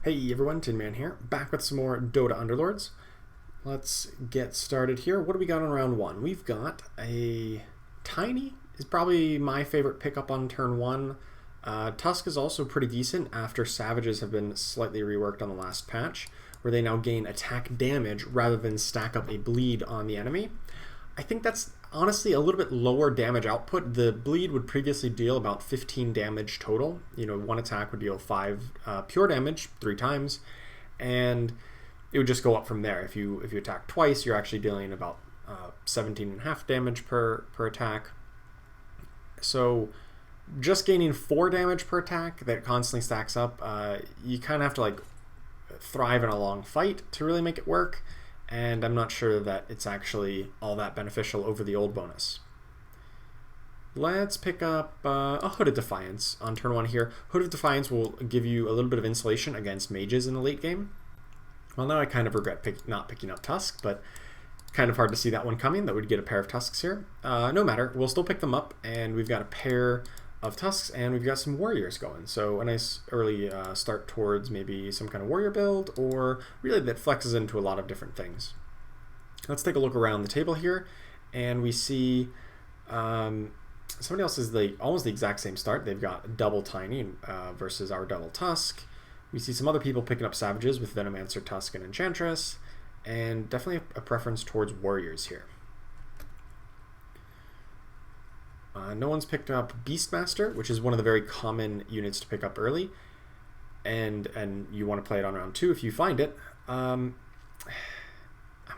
Hey everyone, Tin Man here, back with some more Dota Underlords. Let's get started here. What do we got on round one? We've got a Tiny, is probably my favorite pickup on turn one. Tusk is also pretty decent after Savages have been slightly reworked on the last patch, where they now gain attack damage rather than stack up a bleed on the enemy. I think that's honestly a little bit lower damage output. The bleed would previously deal about 15 damage total. You know, one attack would deal 5 pure damage 3 times, and it would just go up from there. If you attack twice, you're actually dealing about 17.5 damage per attack. So just gaining 4 damage per attack that constantly stacks up, you kind of have to like thrive in a long fight to really make it work. And I'm not sure that it's actually all that beneficial over the old bonus. Let's pick up a Hood of Defiance on turn 1 here. Hood of Defiance will give you a little bit of insulation against mages in the late game. Well, now I kind of regret not picking up Tusk, but kind of hard to see that one coming, that we'd get a pair of Tusks here. No matter, we'll still pick them up, and we've got a pair of Tusks, and we've got some Warriors going. So a nice early start towards maybe some kind of Warrior build, or really that flexes into a lot of different things. Let's take a look around the table here, and we see somebody else is almost the exact same start. They've got double Tiny versus our double Tusk. We see some other people picking up Savages with Venomancer, Tusk, and Enchantress, and definitely a preference towards Warriors here. No one's picked up Beastmaster, which is one of the very common units to pick up early, and you want to play it on round 2 if you find it. I'm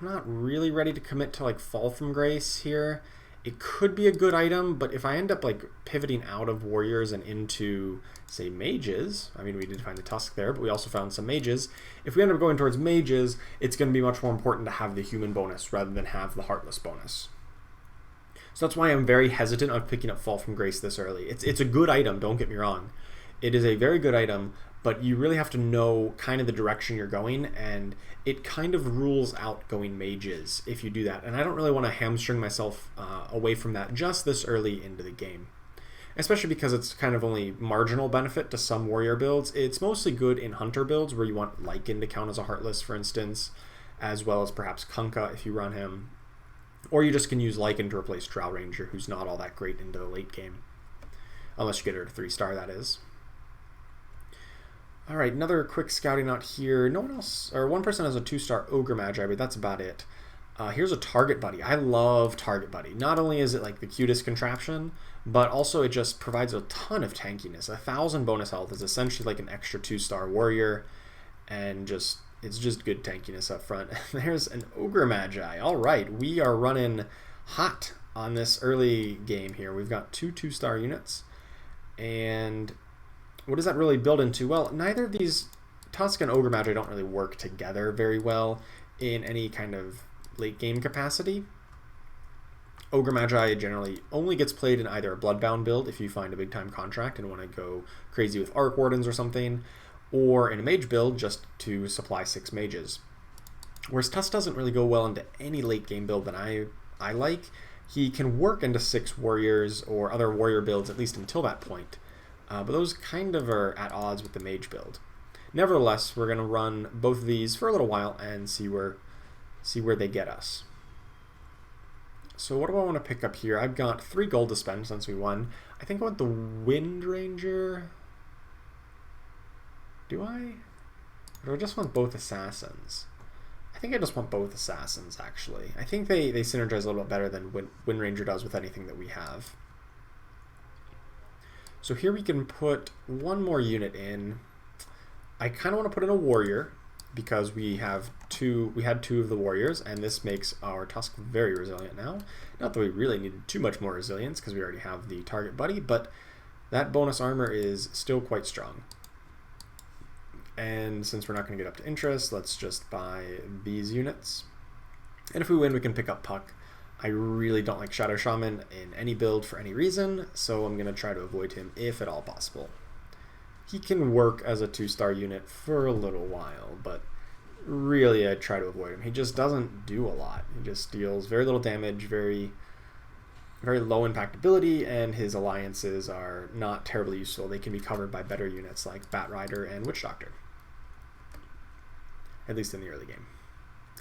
not really ready to commit to like Fall from Grace here. It could be a good item, but if I end up like pivoting out of Warriors and into, say, Mages, I mean, we did find the Tusk there, but we also found some Mages. If we end up going towards Mages, it's going to be much more important to have the Human bonus rather than have the Heartless bonus. So that's why I'm very hesitant on picking up Fall from Grace this early. It's a good item, don't get me wrong. It is a very good item, but you really have to know kind of the direction you're going, and it kind of rules out going Mages if you do that. And I don't really want to hamstring myself away from that just this early into the game. Especially because it's kind of only marginal benefit to some Warrior builds. It's mostly good in Hunter builds where you want Lycan to count as a Heartless, for instance, as well as perhaps Kunkka if you run him. Or you just can use Lycan to replace Drow Ranger, who's not all that great into the late game. Unless you get her to 3-star, that is. Alright, another quick scouting out here. No one else, or one person has a 2-star Ogre Magi, but that's about it. Here's a Target Buddy. I love Target Buddy. Not only is it like the cutest contraption, but also it just provides a ton of tankiness. 1,000 bonus health is essentially like an extra 2-star warrior, and it's just good tankiness up front. There's an Ogre Magi. Alright, we are running hot on this early game here. We've got 2 2-star units, and what does that really build into? Well, neither of these, Tusk and Ogre Magi, don't really work together very well in any kind of late game capacity. Ogre Magi generally only gets played in either a Bloodbound build if you find a big time contract and want to go crazy with Arc Wardens or something, or in a Mage build just to supply 6 mages. Whereas Tusk doesn't really go well into any late game build that I like. He can work into 6 warriors or other warrior builds at least until that point. But those kind of are at odds with the Mage build. Nevertheless, we're going to run both of these for a little while and see where they get us. So what do I want to pick up here? I've got 3 gold to spend since we won. I think I want the Wind Ranger. Do I? Or do I just want both Assassins? I think I just want both Assassins, actually. I think they synergize a little bit better than Wind Ranger does with anything that we have. So here we can put 1 more unit in. I kind of want to put in a Warrior because we had 2 of the Warriors, and this makes our Tusk very resilient now. Not that we really needed too much more resilience because we already have the Target Buddy, but that bonus armor is still quite strong. And since we're not going to get up to interest, let's just buy these units. And if we win, we can pick up Puck. I really don't like Shadow Shaman in any build for any reason, so I'm going to try to avoid him if at all possible. He can work as a 2-star unit for a little while, but really I'd try to avoid him. He just doesn't do a lot. He just deals very little damage, very low impactability, and his alliances are not terribly useful. They can be covered by better units like Bat Rider and Witch Doctor. at least in the early game.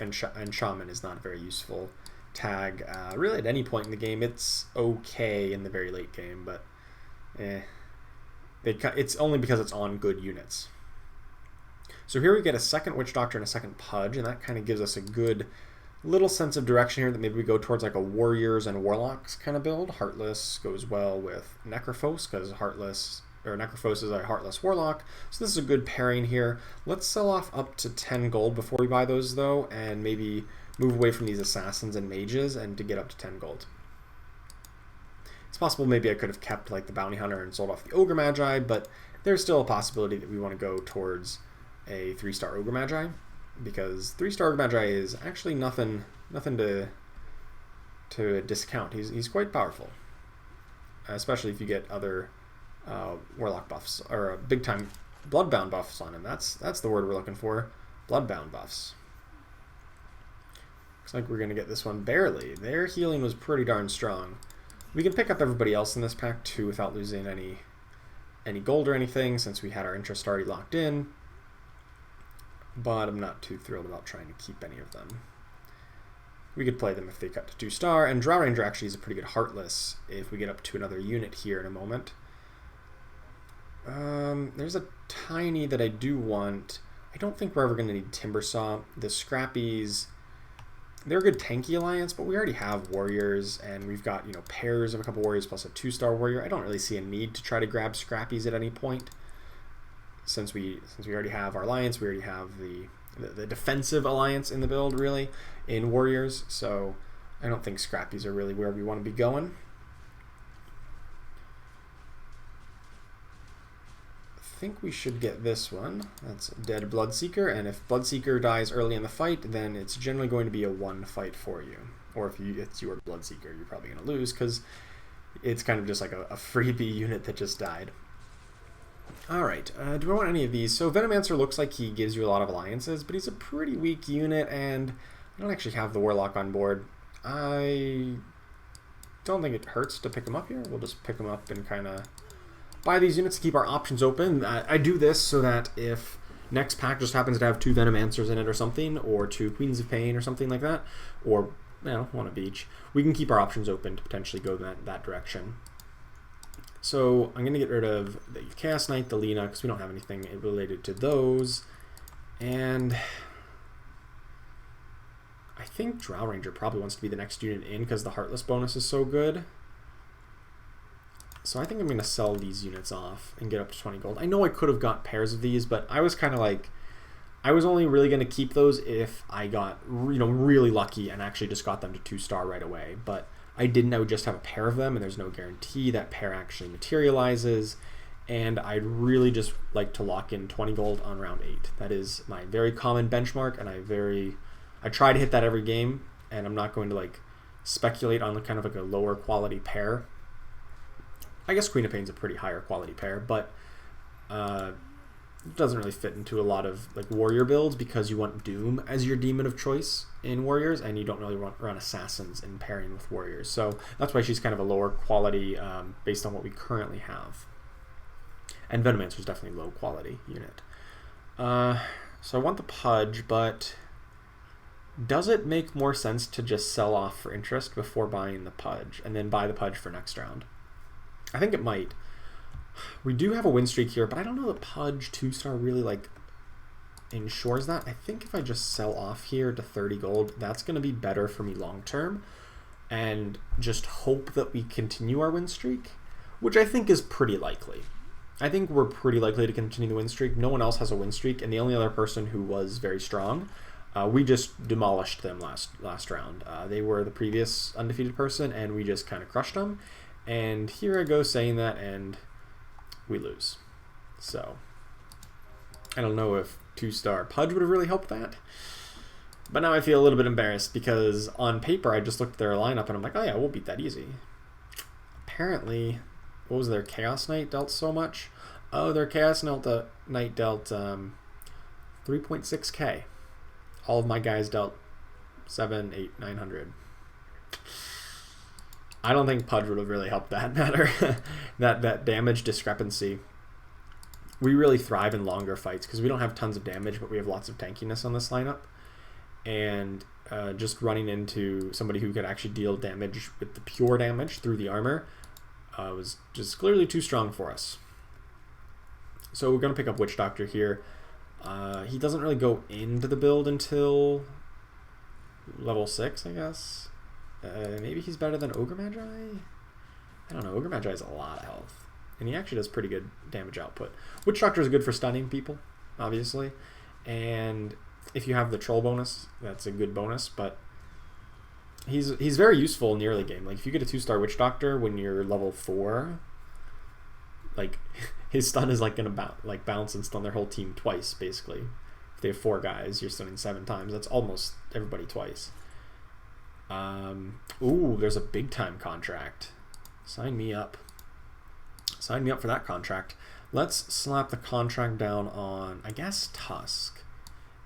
And Shaman is not a very useful tag. Really, at any point in the game, it's okay in the very late game, but it's only because it's on good units. So here we get a second Witch Doctor and a second Pudge, and that kind of gives us a good little sense of direction here that maybe we go towards like a Warriors and Warlocks kind of build. Heartless goes well with Necrophos because Necrophos is a Heartless Warlock. So this is a good pairing here. Let's sell off up to 10 gold before we buy those though, and maybe move away from these Assassins and Mages and to get up to 10 gold. It's possible maybe I could have kept like the Bounty Hunter and sold off the Ogre Magi, but there's still a possibility that we want to go towards a 3-star Ogre Magi, because 3-star Ogre Magi is actually nothing to discount. He's quite powerful, especially if you get other Warlock buffs or big time Bloodbound buffs on him. That's the word we're looking for. Bloodbound buffs. Looks like we're gonna get this one barely. Their healing was pretty darn strong. We can pick up everybody else in this pack too without losing any gold or anything, since we had our interest already locked in. But I'm not too thrilled about trying to keep any of them. We could play them if they cut to 2-star, and Drow Ranger actually is a pretty good Heartless if we get up to another unit here in a moment. There's a Tiny that I do want. I don't think we're ever going to need Timbersaw. The Scrappies, they're a good tanky alliance, but we already have Warriors, and we've got, pairs of a couple Warriors plus a 2-star Warrior. I don't really see a need to try to grab Scrappies at any point. Since we already have our alliance, we already have the defensive alliance in the build, really, in Warriors, so I don't think Scrappies are really where we want to be going. I think we should get this one. That's Dead Bloodseeker, and if Bloodseeker dies early in the fight, then it's generally going to be a 1 fight for you. Or if it's your Bloodseeker, you're probably going to lose, because it's kind of just like a freebie unit that just died. Alright, do I want any of these? So Venomancer looks like he gives you a lot of alliances, but he's a pretty weak unit, and I don't actually have the Warlock on board. I don't think it hurts to pick him up here. We'll just pick him up and kind of buy these units to keep our options open. I do this so that if next pack just happens to have 2 Venomancers in it or something, or 2 Queens of Pain or something like that, or, one of each, we can keep our options open to potentially go that direction. So I'm going to get rid of the Chaos Knight, the Lena, because we don't have anything related to those. And I think Drow Ranger probably wants to be the next unit in because the Heartless bonus is so good. So I think I'm going to sell these units off and get up to 20 gold. I know I could have got pairs of these, but I was kind of like, I was only really going to keep those if I got, really lucky and actually just got them to 2-star right away. But I would just have a pair of them, and there's no guarantee that pair actually materializes, and I'd really just like to lock in 20 gold on round 8. That is my very common benchmark, and I try to hit that every game, and I'm not going to speculate on kind of like a lower quality pair. I guess Queen of Pain's a pretty higher quality pair, but it doesn't really fit into a lot of warrior builds because you want Doom as your demon of choice in warriors, and you don't really run assassins in pairing with warriors. So that's why she's kind of a lower quality based on what we currently have. And Venomancer is definitely a low quality unit. So I want the Pudge, but does it make more sense to just sell off for interest before buying the Pudge and then buy the Pudge for next round? I think it might. We do have a win streak here, but I don't know that Pudge 2-star really ensures that. I think if I just sell off here to 30 gold, that's going to be better for me long term, and just hope that we continue our win streak, which I think is pretty likely. I think we're pretty likely to continue the win streak. No one else has a win streak, and the only other person who was very strong, we just demolished them last round. They were the previous undefeated person, and we just kind of crushed them. And here I go saying that, and we lose. So I don't know if 2-star Pudge would have really helped that. But now I feel a little bit embarrassed because on paper I just looked at their lineup and I'm like, oh yeah, we'll beat that easy. Apparently, what was their Chaos Knight dealt so much? Oh, their Chaos Knight dealt 3.6k. All of my guys dealt 7, 8, 900. I don't think Pudge would have really helped that matter. that damage discrepancy we really thrive in longer fights because we don't have tons of damage, but we have lots of tankiness on this lineup. And just running into somebody who could actually deal damage with the pure damage through the armor was just clearly too strong for us. So we're going to pick up Witch Doctor here. He doesn't really go into the build until level 6, I guess. Maybe he's better than Ogre Magi? I don't know. Ogre Magi has a lot of health. And he actually does pretty good damage output. Witch Doctor is good for stunning people, obviously. And if you have the troll bonus, that's a good bonus. But he's very useful in the early game. Like, if you get a 2-star Witch Doctor when you're level 4, like, his stun is like going to bounce and stun their whole team twice, basically. If they have 4 guys, you're stunning 7 times. That's almost everybody twice. Ooh, there's a big time contract. Sign me up. Sign me up for that contract. Let's slap the contract down on, I guess, Tusk.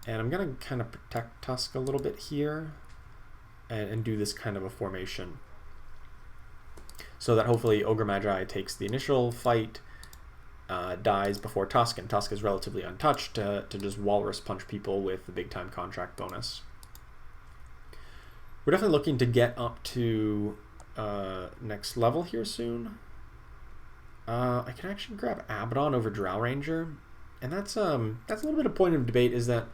And I'm going to kind of protect Tusk a little bit here and do this kind of a formation. So that hopefully Ogre Magi takes the initial fight, dies before Tusk, and Tusk is relatively untouched to just walrus punch people with the big time contract bonus. We're definitely looking to get up to next level here soon. I can actually grab Abaddon over Drow Ranger, and that's a little bit of point of debate, is that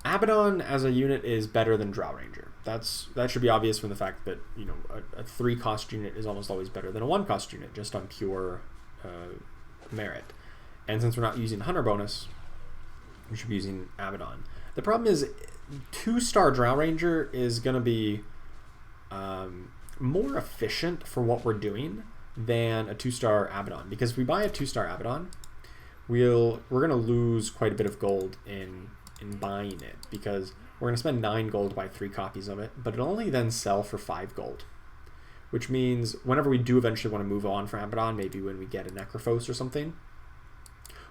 Abaddon as a unit is better than Drow Ranger. That should be obvious from the fact that, you know, a 3-cost unit is almost always better than a 1-cost unit, just on pure merit. And since we're not using Hunter bonus, we should be using Abaddon. The problem is 2-star Drow Ranger is going to be more efficient for what we're doing than a 2-star Abaddon, because if we buy a 2-star Abaddon, we're going to lose quite a bit of gold in buying it, because we're going to spend 9 gold to buy 3 copies of it, but it'll only then sell for 5 gold, which means whenever we do eventually want to move on from Abaddon, maybe when we get a Necrophos or something,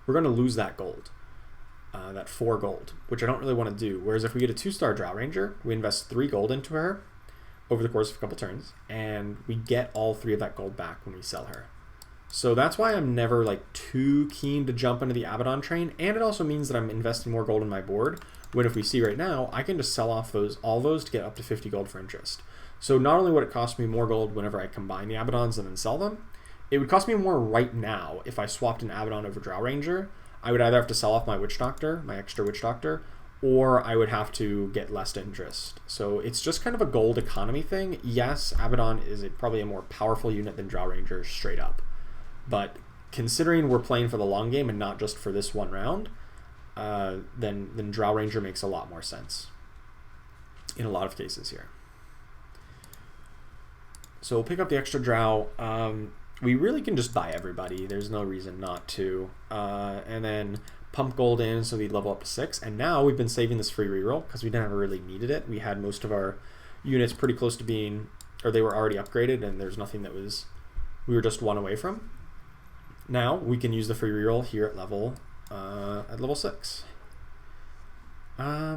we're going to lose that gold, that 4 gold, which I don't really want to do. Whereas if we get a 2-star Drow Ranger, we invest 3 gold into her over the course of a couple turns, and we get all 3 of that gold back when we sell her. So that's why I'm never like too keen to jump into the Abaddon train, and it also means that I'm investing more gold in my board, when if we see right now, I can just sell off all those to get up to 50 gold for interest. So not only would it cost me more gold whenever I combine the Abaddons and then sell them, it would cost me more right now if I swapped an Abaddon over Drow Ranger. I would either have to sell off my Witch Doctor, my extra Witch Doctor, or I would have to get less interest. So it's just kind of a gold economy thing. Yes, Abaddon is probably a more powerful unit than Drow Ranger straight up. But considering we're playing for the long game and not just for this one round, then Drow Ranger makes a lot more sense in a lot of cases here. So we'll pick up the extra Drow. We really can just buy everybody. There's no reason not to. And then pump gold in so we level up to 6. And now we've been saving this free reroll because we never really needed it. We had most of our units pretty close to being, or they were already upgraded, and there's nothing that we were just 1 away from. Now we can use the free reroll here at level 6. I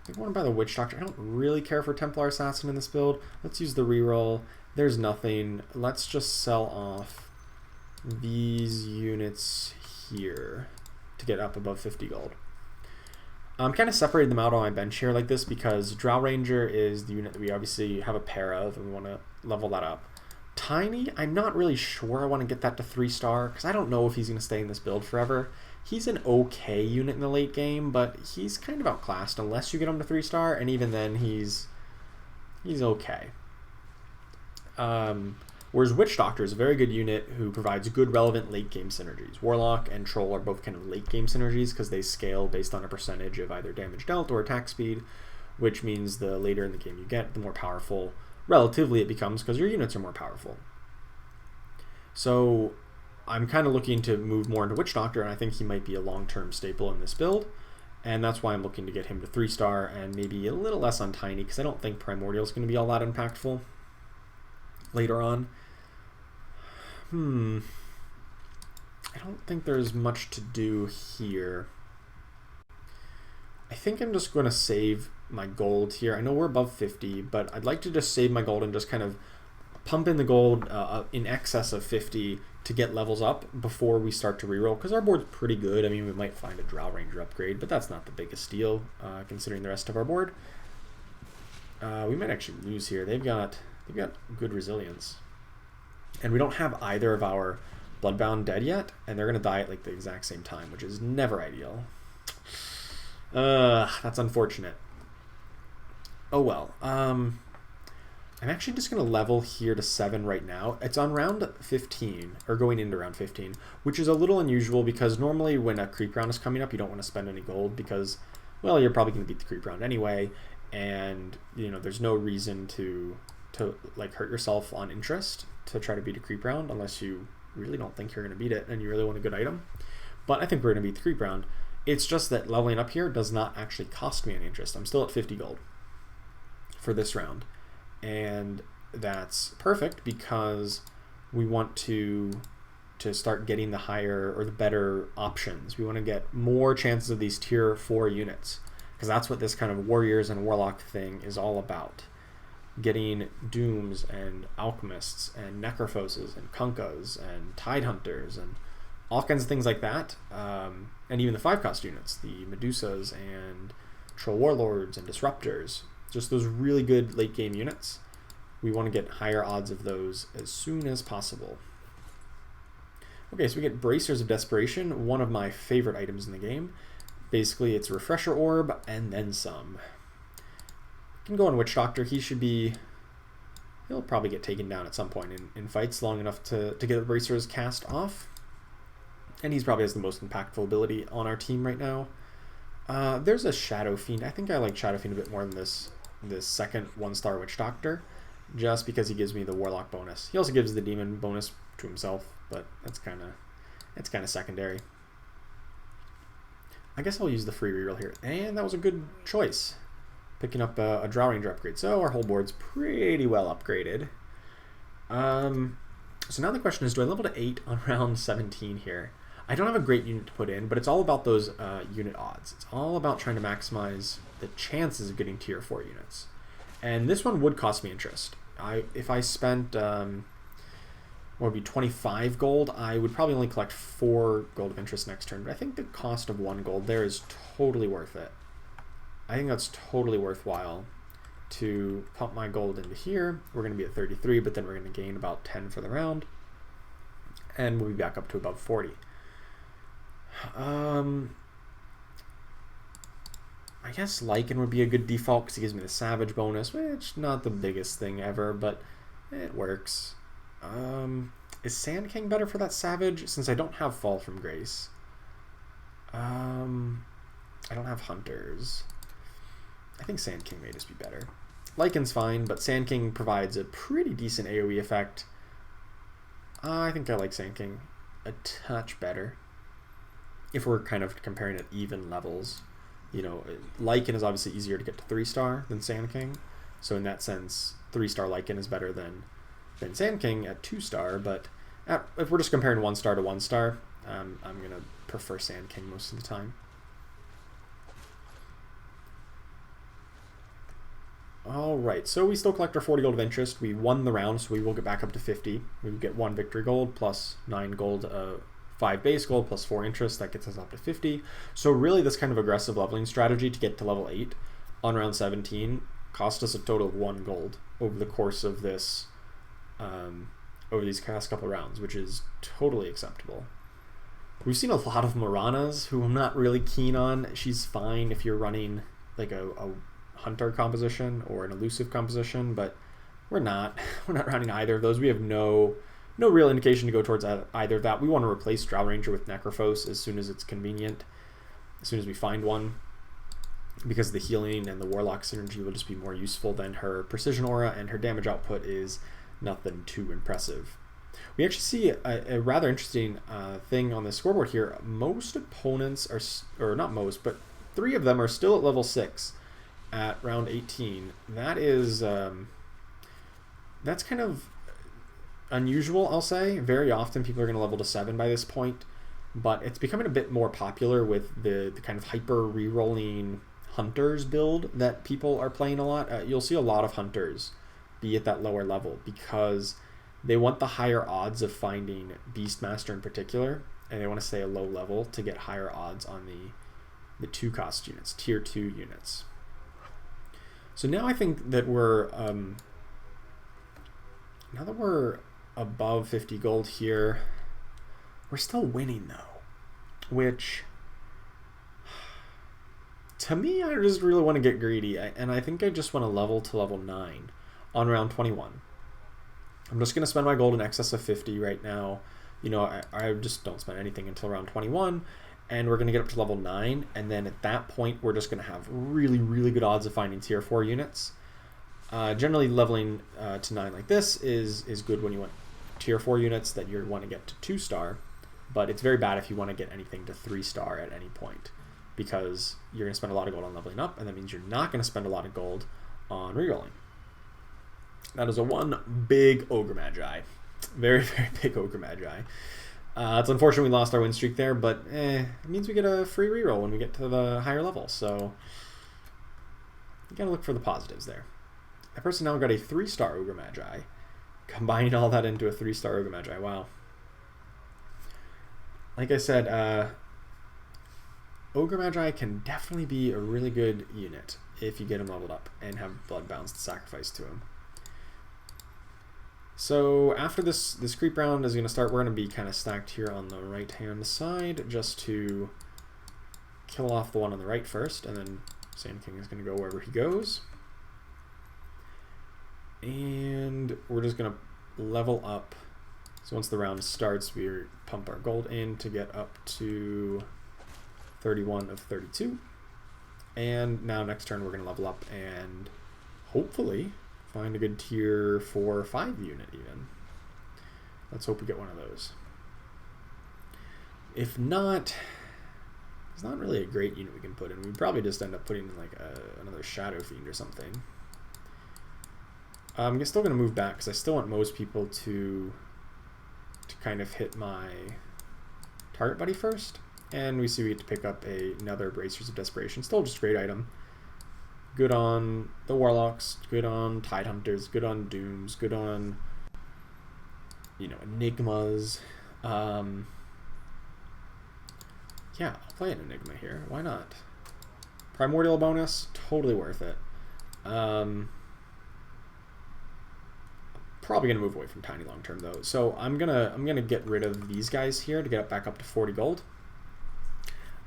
think I want to buy the Witch Doctor. I don't really care for Templar Assassin in this build. Let's use the reroll. There's nothing. Let's just sell off these units here to get up above 50 gold. I'm kind of separating them out on my bench here like this because Drow Ranger is the unit that we obviously have a pair of, and we want to level that up. Tiny, I'm not really sure I want to get that to 3-star because I don't know if he's going to stay in this build forever. He's an okay unit in the late game, but he's kind of outclassed unless you get him to 3-star, and even then he's okay. Whereas Witch Doctor is a very good unit who provides good relevant late game synergies. Warlock and Troll are both kind of late game synergies because they scale based on a percentage of either damage dealt or attack speed, which means the later in the game you get, the more powerful relatively it becomes because your units are more powerful. So I'm kind of looking to move more into Witch Doctor, and I think he might be a long-term staple in this build, and that's why I'm looking to get him to 3-star and maybe a little less on Tiny because I don't think Primordial is going to be all that impactful later on. I don't think there's much to do here. I think I'm just going to save my gold here. I know we're above 50, but I'd like to just save my gold and just kind of pump in the gold in excess of 50, to get levels up before we start to reroll, because our board's pretty good. I mean, we might find a Drow Ranger upgrade, but that's not the biggest deal considering the rest of our board. We might actually lose here. They've got good resilience, and we don't have either of our Bloodbound dead yet, and they're gonna die at like the exact same time, which is never ideal. That's unfortunate. Oh well. I'm actually just going to level here to 7 right now. It's on round 15, or going into round 15, which is a little unusual because normally when a creep round is coming up, you don't want to spend any gold because, well, you're probably going to beat the creep round anyway, and, you know, there's no reason to like, hurt yourself on interest to try to beat a creep round unless you really don't think you're going to beat it and you really want a good item. But I think we're going to beat the creep round. It's just that leveling up here does not actually cost me any interest. I'm still at 50 gold for this round. And that's perfect because we want to start getting the higher or the better options. We want to get more chances of these tier 4 units because that's what this kind of warriors and warlock thing is all about. Getting dooms and alchemists and necrophoses and kunkas and tide hunters and all kinds of things like that. And even the 5-cost units, the Medusas and troll warlords and disruptors. Just those really good late game units. We want to get higher odds of those as soon as possible. Okay, so we get Bracers of Desperation, one of my favorite items in the game. Basically, it's a Refresher Orb and then some. We can go on Witch Doctor. He'll probably get taken down at some point in fights long enough to get the Bracers cast off. And he's probably has the most impactful ability on our team right now. There's a Shadow Fiend. I think I like Shadow Fiend a bit more than this second 1-star Witch Doctor, just because he gives me the Warlock bonus. He also gives the Demon bonus to himself, but that's kind of secondary. I guess I'll use the free reroll here, and that was a good choice, picking up a Drow Ranger upgrade. So our whole board's pretty well upgraded. So now the question is, do I level to 8 on round 17 here? I don't have a great unit to put in, but it's all about those unit odds. It's all about trying to maximize the chances of getting tier 4 units. And this one would cost me interest. If I spent, what would be 25 gold, I would probably only collect 4 gold of interest next turn. But I think the cost of 1 gold there is totally worth it. I think that's totally worthwhile to pump my gold into here. We're going to be at 33, but then we're going to gain about 10 for the round. And we'll be back up to above 40. I guess Lycan would be a good default because he gives me the Savage bonus, which not the biggest thing ever, but it works. Is Sand King better for that Savage? Since I don't have Fall from Grace. I don't have Hunters. I think Sand King may just be better. Lycan's fine, but Sand King provides a pretty decent AoE effect. I think I like Sand King a touch better. If we're kind of comparing at even levels. You know, Lycan is obviously easier to get to 3-star than Sand King. So in that sense, 3-star Lycan is better than Sand King at 2-star. But if we're just comparing 1-star to 1-star, I'm going to prefer Sand King most of the time. Alright, so we still collect our 40 gold of interest. We won the round, so we will get back up to 50. We get 1 victory gold plus 9 gold, 5 base gold plus 4 interest. That gets us up to 50. So really this kind of aggressive leveling strategy to get to level 8 on round 17 cost us a total of 1 gold over the course of this, over these past couple rounds, which is totally acceptable. We've seen a lot of Maranas, who I'm not really keen on. She's fine if you're running like a Hunter composition or an Elusive composition, but we're not running either of those. We have no real indication to go towards either of that. We want to replace Drow Ranger with Necrophos as soon as it's convenient, as soon as we find one, because the healing and the Warlock synergy will just be more useful than her Precision Aura, and her damage output is nothing too impressive. We actually see a rather interesting thing on the scoreboard here. Most opponents are, or not most, but 3 of them are still at level 6 at round 18. That is, that's kind of unusual, I'll say. Very often people are going to level to 7 by this point, but it's becoming a bit more popular with the kind of hyper re-rolling Hunters build that people are playing a lot. You'll see a lot of Hunters be at that lower level because they want the higher odds of finding Beastmaster in particular, and they want to stay a low level to get higher odds on the 2-cost units, tier 2 units. So now I think that we're now that we're above 50 gold here, we're still winning though, which to me, I just really want to get greedy, and I think I just want to level to level 9 on round 21. I'm just going to spend my gold in excess of 50 right now. You know, I just don't spend anything until round 21, and we're going to get up to level 9, and then at that point, we're just going to have really, really good odds of finding tier 4 units. Generally, leveling to 9 like this is good when you want tier 4 units that you want to get to 2-star, but it's very bad if you want to get anything to 3-star at any point, because you're going to spend a lot of gold on leveling up, and that means you're not going to spend a lot of gold on rerolling. That is a one big Ogre Magi. Very, very big Ogre Magi. It's unfortunate we lost our win streak there, but it means we get a free reroll when we get to the higher level, so you gotta look for the positives there. That person now got a 3-star Ogre Magi. Combining all that into a 3-star Ogre Magi, wow. Like I said, Ogre Magi can definitely be a really good unit if you get him leveled up and have Bloodbounds to sacrifice to him. So after this creep round is going to start, we're going to be kind of stacked here on the right-hand side just to kill off the one on the right first, and then Sand King is going to go wherever he goes. And we're just going to level up. So once the round starts, we pump our gold in to get up to 31 of 32. And now next turn we're going to level up and hopefully find a good tier 4 or 5 unit even. Let's hope we get one of those. If not, it's not really a great unit we can put in. We'd probably just end up putting in like another Shadow Fiend or something. I'm still going to move back because I still want most people to kind of hit my target buddy first. And we see we get to pick up another Bracers of Desperation. Still just a great item. Good on the Warlocks, good on Tidehunters, good on Dooms, good on, you know, Enigmas. Yeah, I'll play an Enigma here. Why not? Primordial bonus, totally worth it. Probably gonna move away from Tiny long term though. So I'm gonna get rid of these guys here to get back up to 40 gold.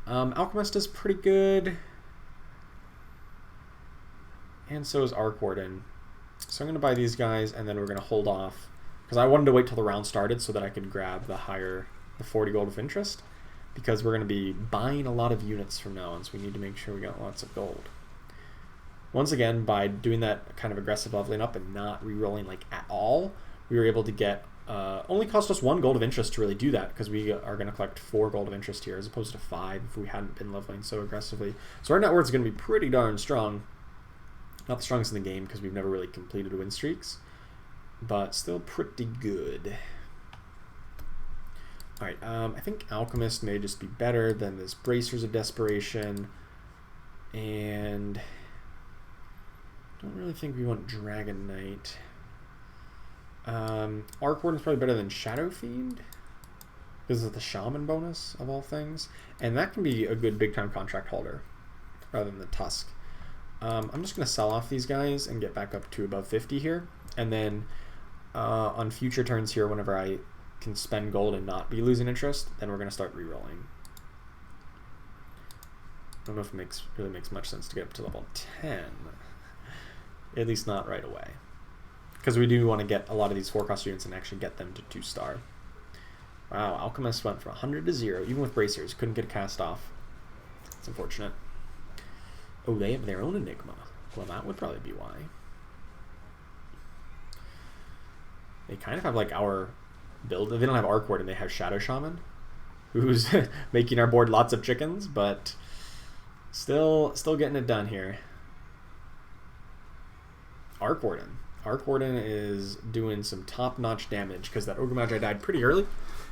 Alchemist is pretty good. And so is Arc Warden. So I'm going to buy these guys, and then we're going to hold off. Because I wanted to wait till the round started so that I could grab the 40 gold of interest. Because we're going to be buying a lot of units from now on, so we need to make sure we got lots of gold. Once again, by doing that kind of aggressive leveling up and not re-rolling like at all, we were able to get... only cost us 1 gold of interest to really do that, because we are going to collect 4 gold of interest here, as opposed to 5 if we hadn't been leveling so aggressively. So our net worth is going to be pretty darn strong. Not the strongest in the game because we've never really completed win streaks, but still pretty good. Alright, I think Alchemist may just be better than this Bracers of Desperation, and don't really think we want Dragon Knight. Arc Warden's probably better than Shadow Fiend because of the Shaman bonus of all things, and that can be a good big time contract holder rather than the Tusk. I'm just going to sell off these guys and get back up to above 50 here, and then on future turns here, whenever I can spend gold and not be losing interest, then we're going to start re-rolling. I don't know if it really makes much sense to get up to level 10, at least not right away, because we do want to get a lot of these 4-cost units and actually get them to 2-star. Wow, Alchemist went from 100 to 0, even with Bracers, couldn't get a cast off. It's unfortunate. Oh, they have their own Enigma. Well, that would probably be why. They kind of have like our build. They don't have Arc Warden, they have Shadow Shaman, who's making our board lots of chickens, but still getting it done here. Arc Warden. Arc Warden is doing some top-notch damage because that Ogre Magi died pretty early,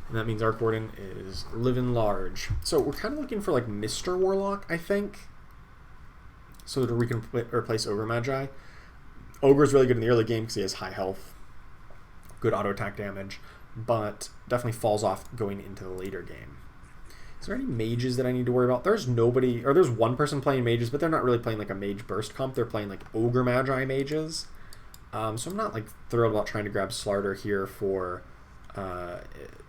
and that means Arc Warden is living large. So we're kind of looking for like Mr. Warlock, I think, so that we can replace Ogre Magi. Ogre's really good in the early game because he has high health good auto attack damage, but definitely falls off going into the later game. Is there any mages that I need to worry about? There's nobody, or there's one person playing mages, but they're not really playing like a mage burst comp. They're playing like ogre magi mages. So I'm not like thrilled about trying to grab Slarder here for a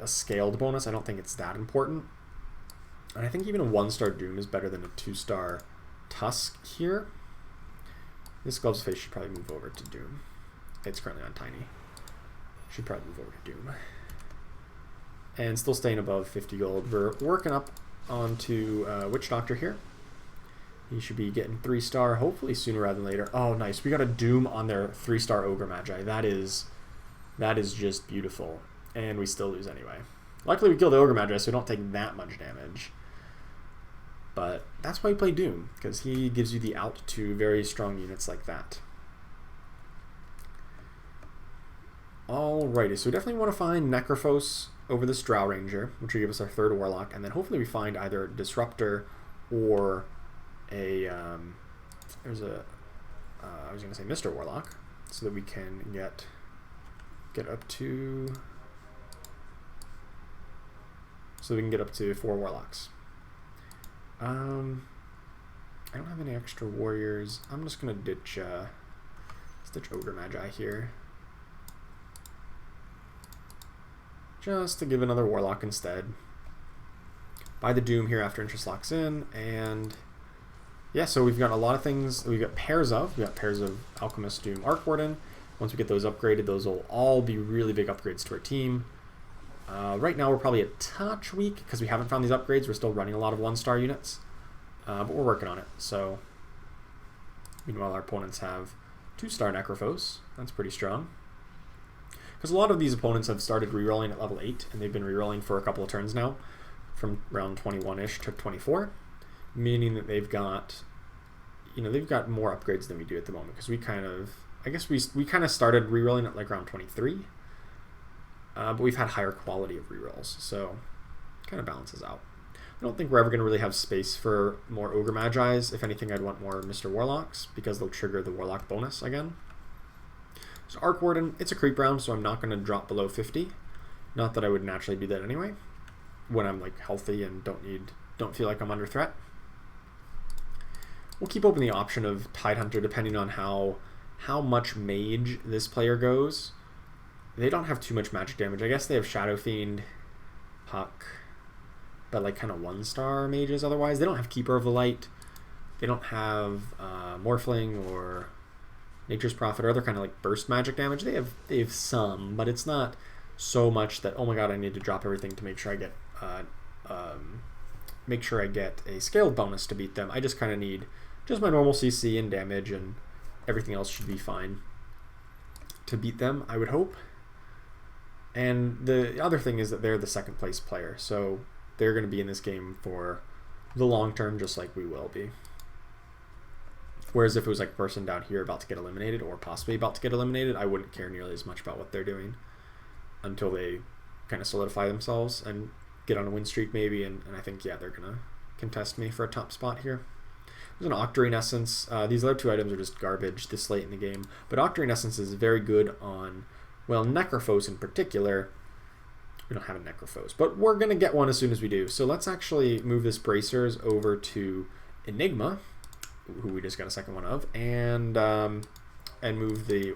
scaled bonus. I don't think it's that important. And I think even a 1-star Doom is better than a 2-star Tusk here. This Gloves Face should probably move over to Doom. It's currently on Tiny. Should probably move over to Doom. And still staying above 50 gold. We're working up onto Witch Doctor here. He should be getting 3-star, hopefully sooner rather than later. Oh, nice. We got a Doom on their 3-star Ogre Magi. That is just beautiful. And we still lose anyway. Luckily, we killed the Ogre Magi, so we don't take that much damage. But that's why you play Doom, because he gives you the out to very strong units like that. Alrighty, so we definitely want to find Necrophos over this Drow Ranger, which will give us our 3rd Warlock, and then hopefully we find either Disruptor or a, I was going to say Mr. Warlock, so that we can get up to, 4 Warlocks. I don't have any extra warriors. I'm just going to ditch Ogre Magi here. Just to give another Warlock instead. Buy the Doom here after interest locks in, and yeah, so we've got a lot of things. We've got pairs of Alchemist, Doom, Arc Warden. Once we get those upgraded, those will all be really big upgrades to our team. Right now we're probably a touch weak because we haven't found these upgrades. We're still running a lot of 1-star units, but we're working on it. So meanwhile our opponents have 2-star Necrophos. That's pretty strong. Because a lot of these opponents have started rerolling at level 8, and they've been rerolling for a couple of turns now, from around 21-ish to 24, meaning that they've got, they've got more upgrades than we do at the moment. Because we kind of started rerolling at like around 23, but we've had higher quality of rerolls, so it kind of balances out. I don't think we're ever going to really have space for more Ogre Magi's. If anything, I'd want more Mr. Warlocks, because they'll trigger the Warlock bonus again. So Arc Warden, it's a creep round, so I'm not going to drop below 50. Not that I would naturally do that anyway, when I'm like healthy and don't feel like I'm under threat. We'll keep open the option of Tidehunter depending on how much mage this player goes. They don't have too much magic damage. I guess they have Shadow Fiend, Puck, but like kind of 1-star mages otherwise. They don't have Keeper of the Light. They don't have Morphling or Nature's Prophet or other kind of like burst magic damage. They have some, but it's not so much that, oh my god, I need to drop everything to make sure I get a scaled bonus to beat them. I just kind of need just my normal CC and damage, and everything else should be fine to beat them, I would hope. And the other thing is that they're the 2nd place player, so they're going to be in this game for the long term, just like we will be. Whereas if it was like a person down here about to get eliminated, or possibly about to get eliminated, I wouldn't care nearly as much about what they're doing until they kind of solidify themselves and get on a win streak maybe, and I think, yeah, they're going to contest me for a top spot here. There's an Octarine Essence. These other 2 items are just garbage this late in the game, but Octarine Essence is very good on, well, Necrophos in particular. We don't have a Necrophos, but we're going to get one as soon as we do. So let's actually move this Bracers over to Enigma, who we just got a 2nd one of, and move the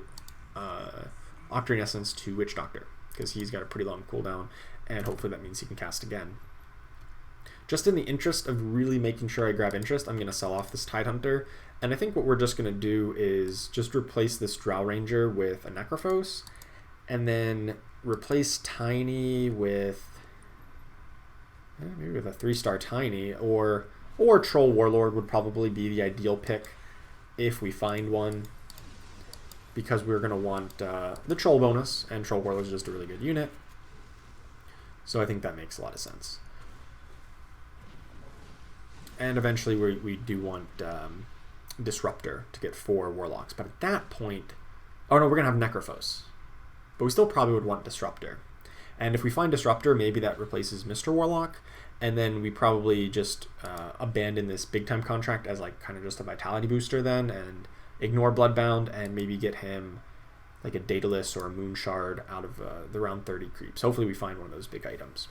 Octarine Essence to Witch Doctor, because he's got a pretty long cooldown, and hopefully that means he can cast again. Just in the interest of really making sure I grab interest, I'm going to sell off this Tidehunter, and I think what we're just going to do is just replace this Drow Ranger with a Necrophos, and then replace Tiny with maybe with a 3-star Tiny, or Troll Warlord would probably be the ideal pick if we find one, because we're going to want the Troll bonus, and Troll Warlord is just a really good unit. So I think that makes a lot of sense. And eventually we do want Disruptor to get 4 Warlocks. But at that point, oh no, we're going to have Necrophos. But we still probably would want Disruptor. And if we find Disruptor, maybe that replaces Mr. Warlock. And then we probably just abandon this big time contract as like kind of just a vitality booster then, and ignore Bloodbound, and maybe get him like a Daedalus or a Moon Shard out of the round 30 creeps. Hopefully we find one of those big items.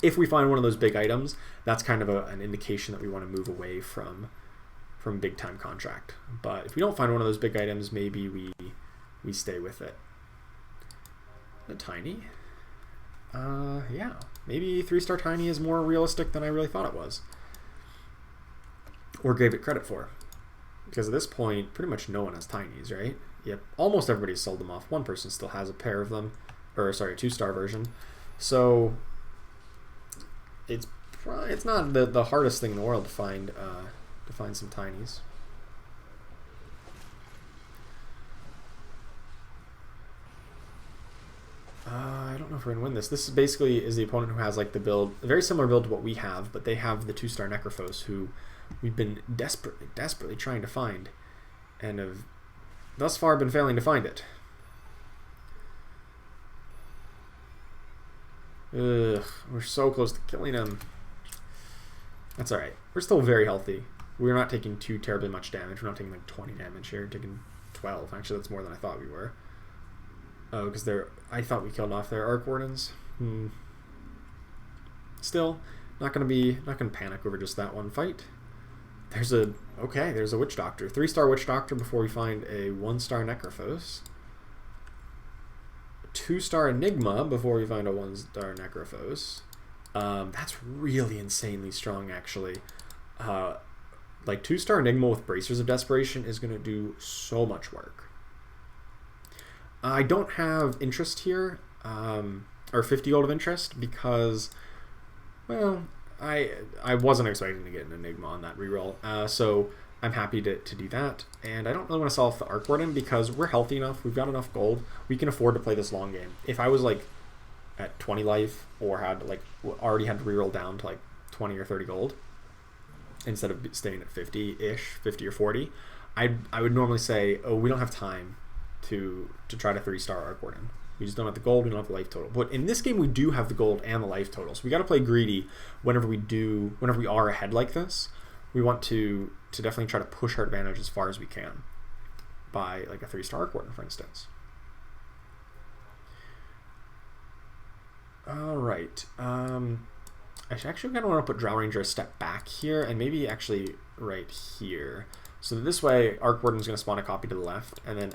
If we find one of those big items, that's kind of an indication that we want to move away from big time contract. But if we don't find one of those big items, maybe we stay with it. A tiny? Yeah. Maybe 3-star tiny is more realistic than I really thought it was. Or gave it credit for. Because at this point, pretty much no one has tinies, right? Yep. Almost everybody's sold them off. One person still has a pair of them. Or, sorry, a 2-star version. So it's not the hardest thing in the world to find some tinies. I don't know if we're gonna win this. This basically is the opponent who has like the build, a very similar build to what we have, but they have the 2-star Necrophos, who we've been desperately trying to find, and have thus far been failing to find it. Ugh, we're so close to killing him. That's alright. We're still very healthy. We're not taking too terribly much damage. We're not taking like 20 damage here. We're taking 12. Actually, that's more than I thought we were. Oh, because I thought we killed off their Arc Wardens. Still, not gonna panic over just that one fight. There's a Witch Doctor. 3-star Witch Doctor before we find a 1-star Necrophos. 2-star Enigma before we find a 1-star Necrophos. That's really insanely strong, actually. Like 2-star Enigma with Bracers of Desperation is going to do so much work. I don't have interest here, or 50 gold of interest, because, well, I wasn't expecting to get an Enigma on that reroll, so I'm happy to do that. And I don't really want to sell off the Arc Warden because we're healthy enough, we've got enough gold, we can afford to play this long game. If I was like at 20 life or had like already had to reroll down to like 20 or 30 gold instead of staying at 50-ish, 50 or 40, I would normally say, oh, we don't have time to try to 3-star Arc Warden. We just don't have the gold, we don't have the life total. But in this game, we do have the gold and the life total. So we got to play greedy whenever we are ahead like this. We want to definitely try to push our advantage as far as we can by like a 3-star Arc Warden, for instance. All right. I actually kind of want to put Drow Ranger a step back here, and maybe actually right here. So this way, Arc Warden is going to spawn a copy to the left, and then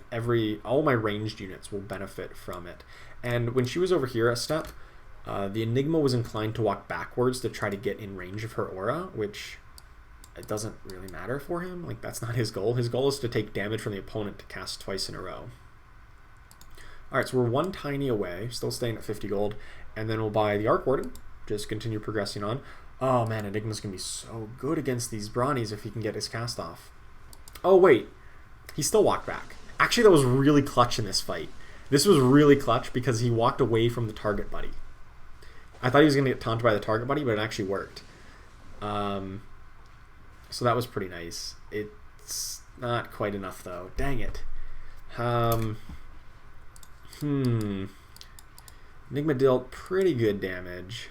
all my ranged units will benefit from it. And when she was over here a step, the Enigma was inclined to walk backwards to try to get in range of her aura, which it doesn't really matter for him. Like, that's not his goal. His goal is to take damage from the opponent to cast twice in a row. Alright, so we're 1 tiny away, still staying at 50 gold, and then we'll buy the Arc Warden, just continue progressing on. Oh man, Enigma's going to be so good against these Brawnies if he can get his cast off. Oh wait, he still walked back. Actually, that was really clutch in this fight. This was really clutch because he walked away from the target buddy. I thought he was going to get taunted by the target buddy, but it actually worked. So that was pretty nice. It's not quite enough though. Dang it. Enigma dealt pretty good damage.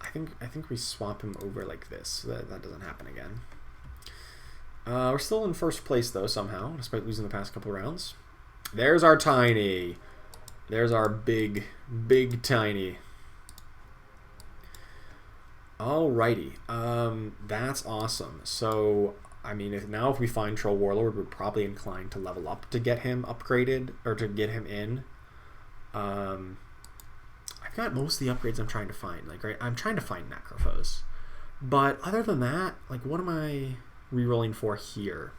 I think we swap him over like this so that doesn't happen again. We're still in first place though somehow, despite losing the past couple rounds. There's our tiny. There's our big tiny. Alrighty, that's awesome. So, I mean, if we find Troll Warlord, we're probably inclined to level up to get him upgraded, or to get him in. I've got most of the upgrades I'm trying to find. Like, right, I'm trying to find Necrophos. But other than that, like, what am I rerolling for here?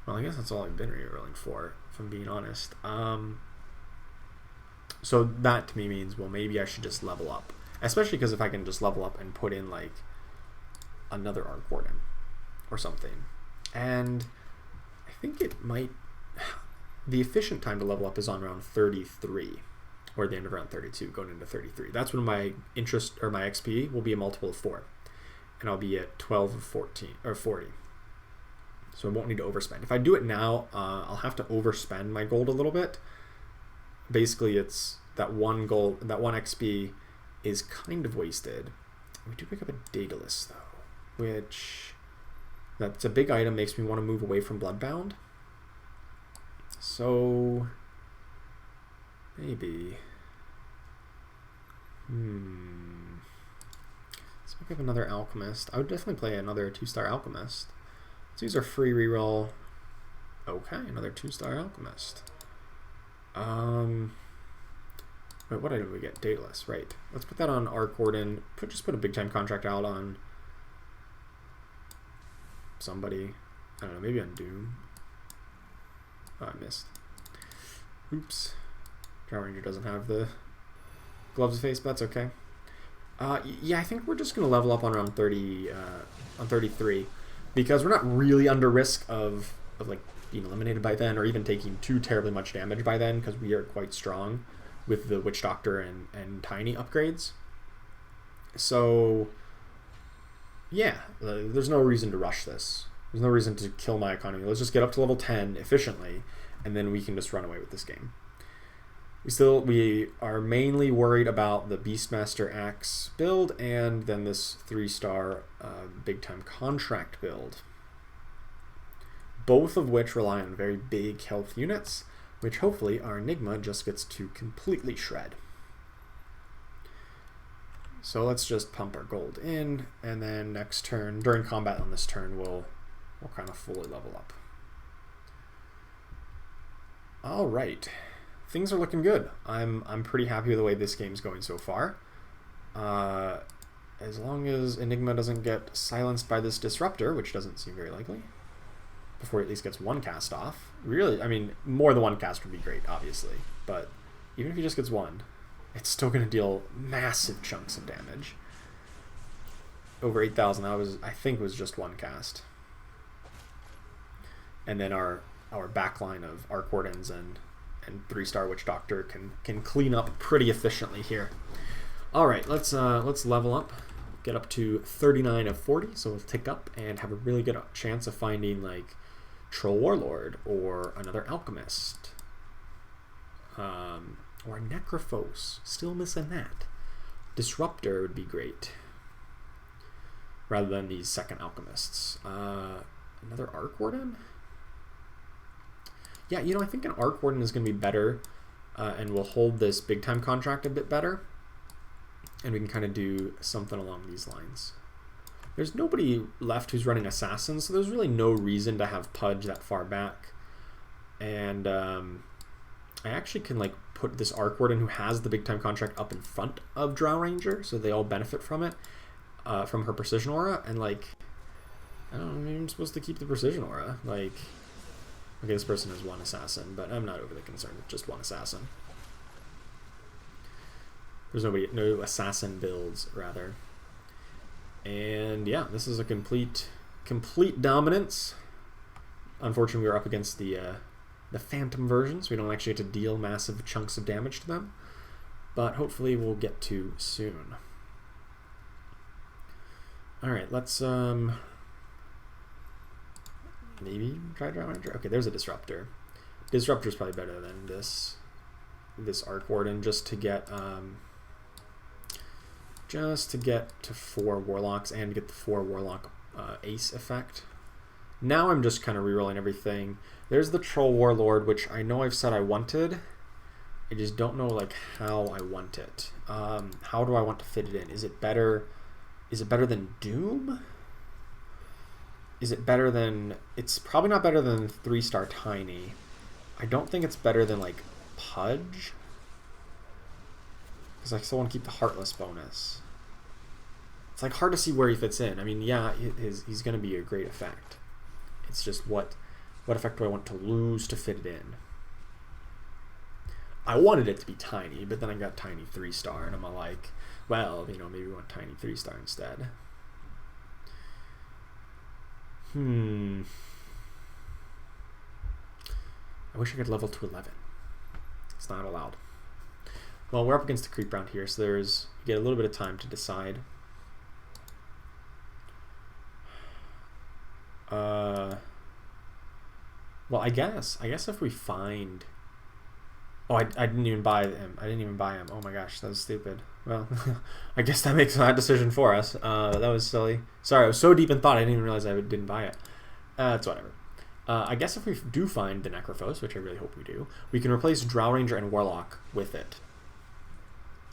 Well, I guess that's all I've been rerolling for, if I'm being honest. So that to me means, well, maybe I should just level up. Especially because if I can just level up and put in, like, another Arc Warden or something. And I think it might... The efficient time to level up is on round 33. Or the end of round 32, going into 33. That's when my interest, or my XP, will be a multiple of 4. And I'll be at 12 of 14, or 40. So I won't need to overspend. If I do it now, I'll have to overspend my gold a little bit. Basically, it's that one gold, that one XP is kind of wasted. We do pick up a Daedalus though, which that's a big item, makes me want to move away from Bloodbound. So maybe. Let's pick up another Alchemist. I would definitely play another 2-star Alchemist. Let's use our free reroll. Okay, another 2-star Alchemist. Wait, what item did we get? Dateless, right. Let's put that on Arc Warden. Just put a big time contract out on somebody. I don't know, maybe on Doom. Oh, I missed. Oops. Drow Ranger doesn't have the gloves of face, but that's okay. Yeah, I think we're just going to level up on around 30, on 33, because we're not really under risk of like being eliminated by then, or even taking too terribly much damage by then, because we are quite strong with the Witch Doctor and Tiny upgrades. So, yeah, there's no reason to rush this. There's no reason to kill my economy. Let's just get up to level 10 efficiently, and then we can just run away with this game. We are mainly worried about the Beastmaster Axe build, and then this 3-star big-time contract build. Both of which rely on very big health units, which hopefully our Enigma just gets to completely shred. So let's just pump our gold in, and then next turn, during combat on this turn, we'll kind of fully level up. All right, things are looking good. I'm pretty happy with the way this game's going so far. As long as Enigma doesn't get silenced by this Disruptor, which doesn't seem very likely, before he at least gets one cast off. Really, I mean, more than one cast would be great, obviously, but even if he just gets one, it's still going to deal massive chunks of damage. Over 8,000, I think was just one cast. And then our backline of Arc Wardens and 3-star Witch Doctor can clean up pretty efficiently here. All right, let's level up, get up to 39 of 40, so we'll tick up and have a really good chance of finding like Troll Warlord or another Alchemist, or Necrophos. Still missing that. Disruptor would be great, rather than these second Alchemists. Another Arc Warden. Yeah, you know, I think an Arc Warden is going to be better, and will hold this big time contract a bit better, and we can kind of do something along these lines. There's nobody left who's running Assassins, so there's really no reason to have Pudge that far back. And I actually can like put this Arc Warden who has the big time contract up in front of Drow Ranger, so they all benefit from it, from her Precision Aura, and like, I don't know, maybe I'm supposed to keep the Precision Aura. Like, okay, this person has one Assassin, but I'm not overly concerned with just one Assassin. There's no Assassin builds, rather. And yeah, this is a complete dominance. Unfortunately, we were up against the Phantom version, so we don't actually get to deal massive chunks of damage to them. But hopefully we'll get to soon. Alright, let's maybe try Drow Ranger. Okay, there's a Disruptor. Disruptor's probably better than this Arc Warden, just to get to 4 Warlocks and get the 4 Warlock Ace effect. Now I'm just kind of rerolling everything. There's the Troll Warlord, which I know I've said I wanted. I just don't know like how I want it. How do I want to fit it in? Is it better than Doom? Is it better than... It's probably not better than 3-star Tiny. I don't think it's better than like Pudge, because I still want to keep the Heartless bonus. It's like hard to see where he fits in. I mean, yeah, he's going to be a great effect. It's just what effect do I want to lose to fit it in? I wanted it to be Tiny, but then I got Tiny 3-star, and I'm like, well, you know, maybe we want Tiny 3-star instead. I wish I could level to 11. It's not allowed. Well, we're up against the creep round here, so you get a little bit of time to decide. Well, I guess if we find... Oh, I didn't even buy him. Oh my gosh, that was stupid. Well, I guess that makes that decision for us. That was silly. Sorry, I was so deep in thought I didn't even realize I didn't buy it. It's whatever. I guess if we do find the Necrophos, which I really hope we do, we can replace Drow Ranger and Warlock with it.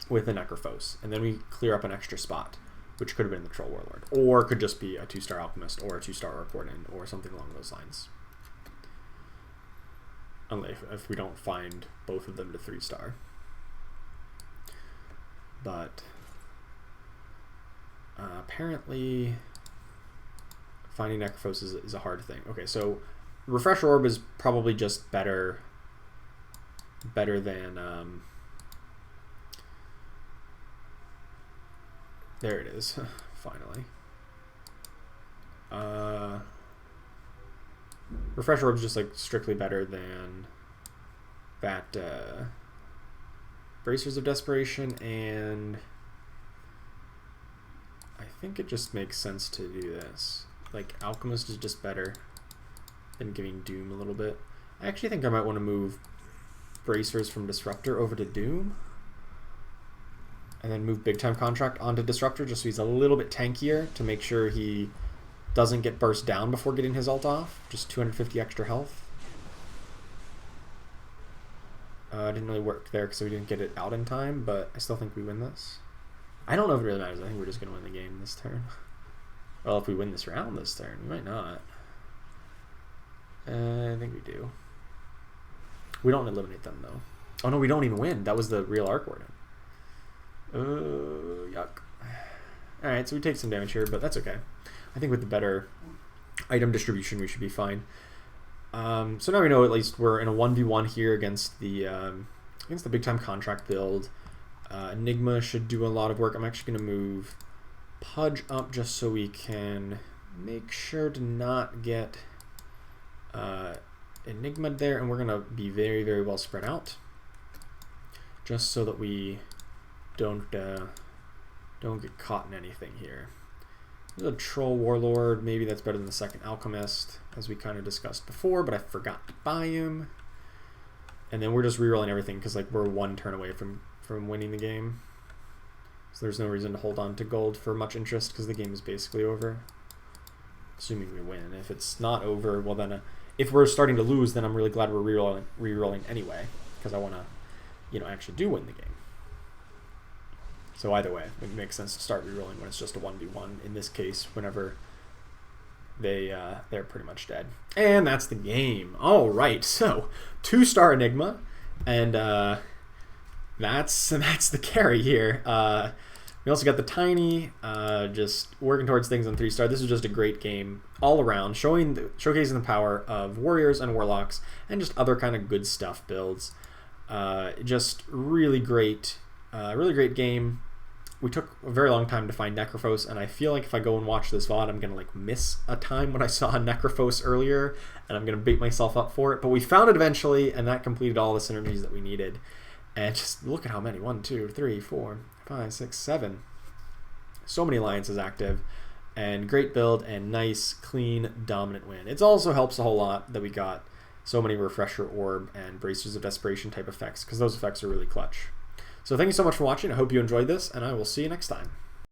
With the Necrophos. And then we clear up an extra spot, which could have been the Troll Warlord. Or could just be a 2-star Alchemist, or a 2-star Orc Warden, or something along those lines. Unless if we don't find both of them to 3-star. But apparently finding Necrophos is a hard thing. Okay, so Refresh Orb is probably just better than there it is. Finally. Refresh Orb is just like strictly better than that Bracers of Desperation, and I think it just makes sense to do this. Like, Alchemist is just better than giving Doom a little bit. I actually think I might want to move Bracers from Disruptor over to Doom, and then move Big Time Contract onto Disruptor just so he's a little bit tankier to make sure he doesn't get burst down before getting his ult off. Just 250 extra health. Didn't really work there because we didn't get it out in time, but I still think we win this. I don't know if it really matters. I think we're just going to win the game this turn. Well, if we win this round this turn, we might not. I think we do. We don't eliminate them, though. Oh, no, we don't even win. That was the real Arc Warden. Yuck. Alright, so we take some damage here, but that's okay. I think with the better item distribution, we should be fine. So now we know at least we're in a 1v1 here against the Big Time Contract build. Enigma should do a lot of work. I'm actually going to move Pudge up just so we can make sure to not get Enigma there, and we're going to be very, very well spread out, just so that we don't get caught in anything here. There's a Troll Warlord. Maybe that's better than the second Alchemist, as we kind of discussed before, but I forgot to buy him. And then we're just rerolling everything because like we're one turn away from winning the game. So there's no reason to hold on to gold for much interest because the game is basically over. Assuming we win. If it's not over, well then, if we're starting to lose, then I'm really glad we're rerolling anyway, because I want to, actually do win the game. So either way, it makes sense to start rerolling when it's just a 1v1. In this case, whenever they're pretty much dead. And that's the game. All right, so 2-star Enigma, and that's the carry here. We also got the Tiny, just working towards things on 3-star. This is just a great game all around, showcasing the power of Warriors and Warlocks and just other kind of good stuff builds. Just really great game. We took a very long time to find Necrophos, and I feel like if I go and watch this VOD, I'm going to like miss a time when I saw Necrophos earlier, and I'm going to beat myself up for it. But we found it eventually, and that completed all the synergies that we needed. And just look at how many. 1, 2, 3, 4, 5, 6, 7. So many alliances active, and great build, and nice, clean, dominant win. It also helps a whole lot that we got so many Refresher Orb and Bracers of Desperation type effects, because those effects are really clutch. So thank you so much for watching. I hope you enjoyed this, and I will see you next time.